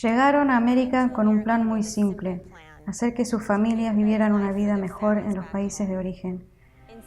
Llegaron a América con un plan muy simple: hacer que sus familias vivieran una vida mejor en los países de origen.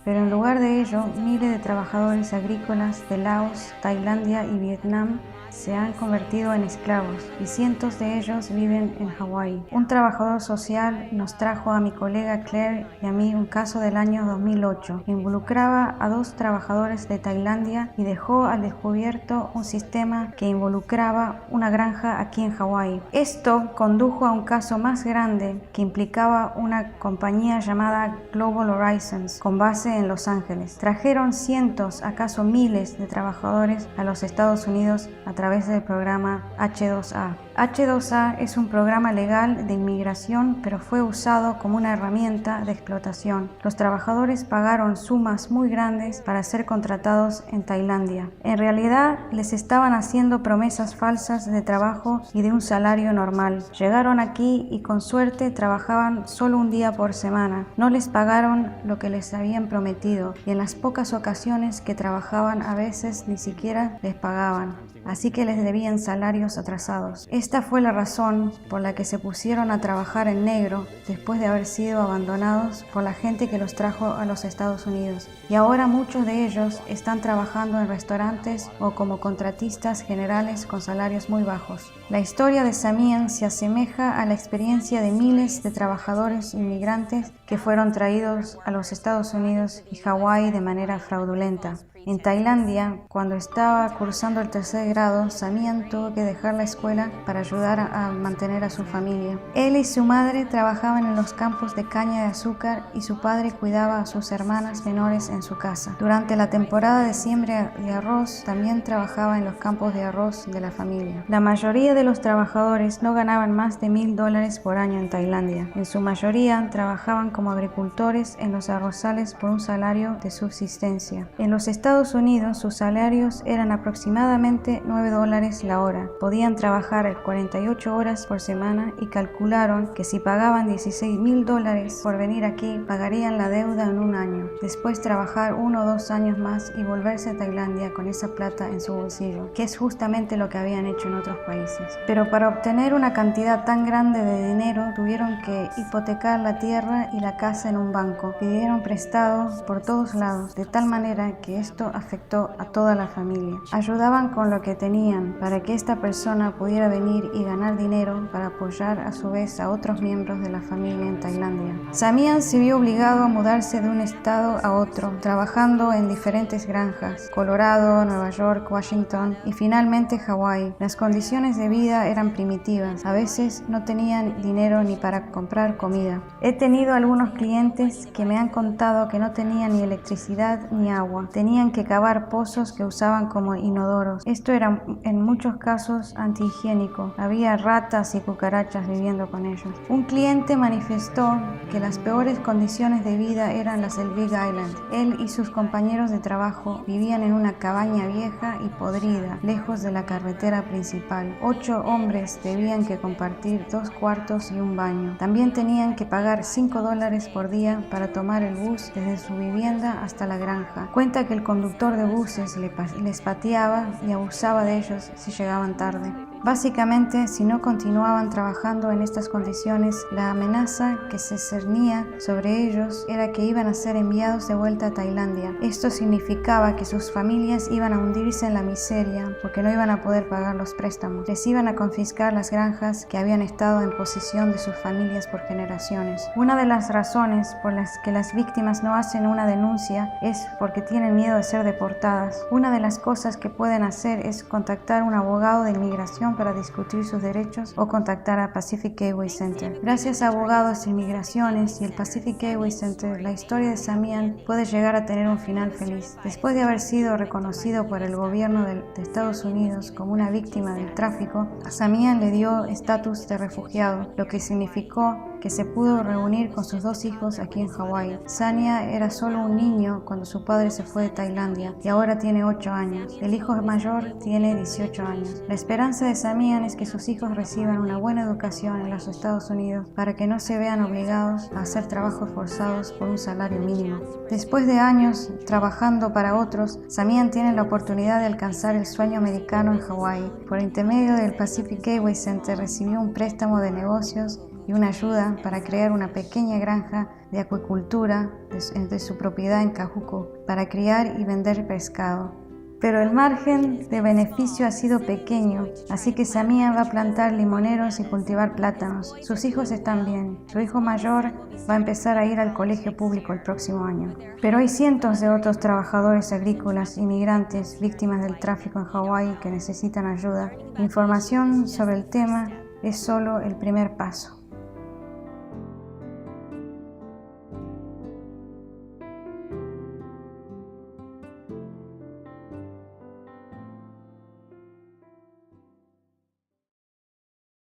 Pero en lugar de ello, miles de trabajadores agrícolas de Laos, Tailandia y Vietnam se han convertido en esclavos y cientos de ellos viven en Hawái. Un trabajador social nos trajo a mi colega Claire y a mí un caso del año 2008 que involucraba a 2 trabajadores de Tailandia y dejó al descubierto un sistema que involucraba una granja aquí en Hawái. Esto condujo a un caso más grande que implicaba una compañía llamada Global Horizons con base en Los Ángeles. Trajeron cientos, acaso miles de trabajadores a los Estados Unidos a través del programa H2A. H2A es un programa legal de inmigración, pero fue usado como una herramienta de explotación. Los trabajadores pagaron sumas muy grandes para ser contratados en Tailandia. En realidad, les estaban haciendo promesas falsas de trabajo y de un salario normal. Llegaron aquí y con suerte trabajaban solo un día por semana. No les pagaron lo que les habían prometido y en las pocas ocasiones que trabajaban a veces ni siquiera les pagaban. Así que les debían salarios atrasados. Esta fue la razón por la que se pusieron a trabajar en negro después de haber sido abandonados por la gente que los trajo a los Estados Unidos. Y ahora muchos de ellos están trabajando en restaurantes o como contratistas generales con salarios muy bajos. La historia de Samian se asemeja a la experiencia de miles de trabajadores inmigrantes que fueron traídos a los Estados Unidos y Hawái de manera fraudulenta. En Tailandia, cuando estaba cursando el 3er grado, Samian tuvo que dejar la escuela para ayudar a mantener a su familia. Él y su madre trabajaban en los campos de caña de azúcar y su padre cuidaba a sus hermanas menores en su casa. Durante la temporada de siembra de arroz, también trabajaba en los campos de arroz de la familia. La mayoría de los trabajadores no ganaban más de $1,000 por año en Tailandia. En su mayoría trabajaban como agricultores en los arrozales por un salario de subsistencia. En los Estados Unidos sus salarios eran aproximadamente $9 la hora. Podían trabajar 48 horas por semana y calcularon que si pagaban $16,000 por venir aquí, pagarían la deuda en un año. Después trabajar 1 o 2 años más y volverse a Tailandia con esa plata en su bolsillo, que es justamente lo que habían hecho en otros países. Pero para obtener una cantidad tan grande de dinero tuvieron que hipotecar la tierra y la casa en un banco. Pidieron prestado por todos lados, de tal manera que esto afectó a toda la familia. Ayudaban con lo que tenían para que esta persona pudiera venir y ganar dinero para apoyar a su vez a otros miembros de la familia en Tailandia. Samian se vio obligado a mudarse de un estado a otro, trabajando en diferentes granjas: Colorado, Nueva York, Washington y finalmente Hawái. Las condiciones de vida eran primitivas. A veces no tenían dinero ni para comprar comida. He tenido algunos clientes que me han contado que no tenían ni electricidad ni agua. Tenían que cavar pozos que usaban como inodoros. Esto era en muchos casos antihigiénico. Había ratas y cucarachas viviendo con ellos. Un cliente manifestó que las peores condiciones de vida eran las del Big Island. Él y sus compañeros de trabajo vivían en una cabaña vieja y podrida, lejos de la carretera principal. 8 hombres debían que compartir 2 cuartos y un baño. También tenían que pagar $5 por día para tomar el bus desde su vivienda hasta la granja. Cuenta que el conductor de buses les pateaba y abusaba de ellos si llegaban tarde. Básicamente, si no continuaban trabajando en estas condiciones, la amenaza que se cernía sobre ellos era que iban a ser enviados de vuelta a Tailandia. Esto significaba que sus familias iban a hundirse en la miseria porque no iban a poder pagar los préstamos. Les iban a confiscar las granjas que habían estado en posesión de sus familias por generaciones. Una de las razones por las que las víctimas no hacen una denuncia es porque tienen miedo de ser deportadas. Una de las cosas que pueden hacer es contactar a un abogado de inmigración para discutir sus derechos o contactar a Pacific Gateway Center. Gracias a abogados de inmigraciones y el Pacific Gateway Center, la historia de Samian puede llegar a tener un final feliz. Después de haber sido reconocido por el gobierno de Estados Unidos como una víctima del tráfico, a Samian le dio estatus de refugiado, lo que significó que se pudo reunir con sus 2 hijos aquí en Hawái. Sania era solo un niño cuando su padre se fue de Tailandia y ahora tiene 8 años. El hijo mayor tiene 18 años. La esperanza de Samian es que sus hijos reciban una buena educación en los Estados Unidos para que no se vean obligados a hacer trabajos forzados por un salario mínimo. Después de años trabajando para otros, Samian tiene la oportunidad de alcanzar el sueño americano en Hawái. Por intermedio del Pacific Gateway Center recibió un préstamo de negocios y una ayuda para crear una pequeña granja de acuicultura de su propiedad en Kahuku para criar y vender pescado. Pero el margen de beneficio ha sido pequeño, así que Samian va a plantar limoneros y cultivar plátanos. Sus hijos están bien. Su hijo mayor va a empezar a ir al colegio público el próximo año. Pero hay cientos de otros trabajadores agrícolas inmigrantes víctimas del tráfico en Hawái que necesitan ayuda. Información sobre el tema es solo el primer paso.